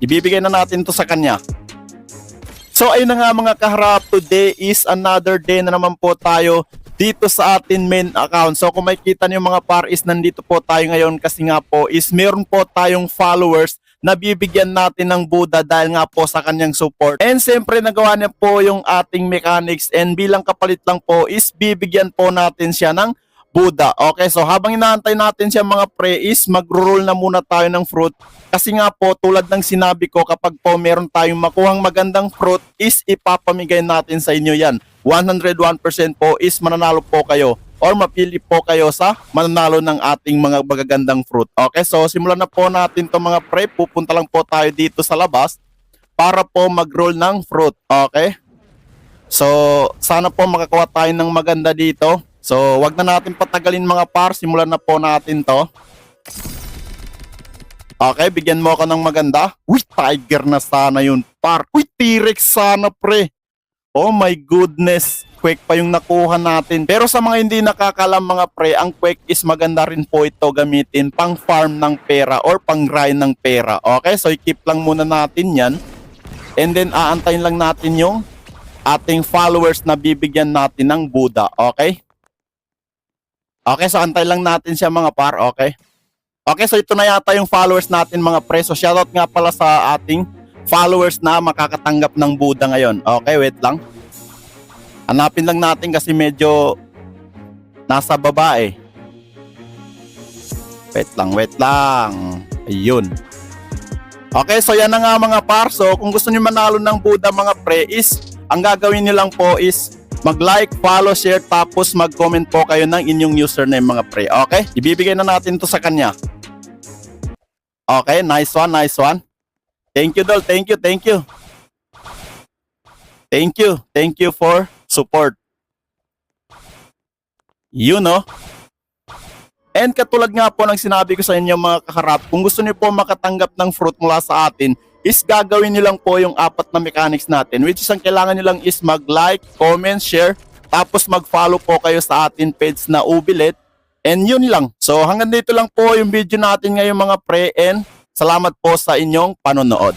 Ibibigay na natin to sa kanya. So ayun na nga mga kaharap, today is another day na naman po tayo dito sa atin main account. So kung makikita niyo mga par is nandito po tayo ngayon kasi nga po is meron po tayong followers na bibigyan natin ng Buddha dahil nga po sa kanyang support. And siyempre nagawa niya po yung ating mechanics and bilang kapalit lang po is bibigyan po natin siya ng Buddha. Okay, so habang inaantay natin siya mga pre is mag-roll na muna tayo ng fruit. Kasi nga po tulad ng sinabi ko, kapag po meron tayong makuhang magandang fruit is ipapamigay natin sa inyo yan. 101% po is mananalo po kayo or mapili po kayo sa mananalo ng ating mga magagandang fruit. Okay, so simulan na po natin to mga pre. Pupunta lang po tayo dito sa labas para po mag-roll ng fruit. Okay, so sana po makakuha tayo ng maganda dito. So, wag na natin patagalin mga par. Simulan na po natin to. Okay, bigyan mo ako ng maganda. Uy, tiger na sana yun, par. Uy, T-Rex sana, pre. Oh my goodness. Quake pa yung nakuha natin. Pero sa mga hindi nakakalam mga pre, ang Quake is maganda rin po ito gamitin pang farm ng pera or pang grind ng pera. Okay, so i-keep lang muna natin yan. And then, aantayin lang natin yung ating followers na bibigyan natin ng Buddha. Okay? Okay, so antay lang natin siya mga par, okay? Okay, so ito na yata yung followers natin mga pre. So shoutout nga pala sa ating followers na makakatanggap ng Buddha ngayon. Okay, wait lang. Hanapin lang natin kasi medyo nasa baba eh. Wait lang. Ayun. Okay, so yan na nga mga par. So kung gusto niyo manalo ng Buddha mga pre is, ang gagawin niyo lang po is mag-like, follow, share, tapos mag-comment po kayo ng inyong username mga pre. Okay? Ibibigay na natin to sa kanya. Okay, nice one, nice one. Thank you, Dol. Thank you, thank you. Thank you. Thank you for support. You know. And katulad nga po ng sinabi ko sa inyo mga kaharap, kung gusto niyo po makatanggap ng fruit mula sa atin, is gagawin nyo lang po yung 4 na mechanics natin, which is ang kailangan nyo lang is mag-like, comment, share, tapos mag-follow po kayo sa atin page na Ubilit, and yun lang. So hanggang dito lang po yung video natin ngayon mga pre, and salamat po sa inyong panonood.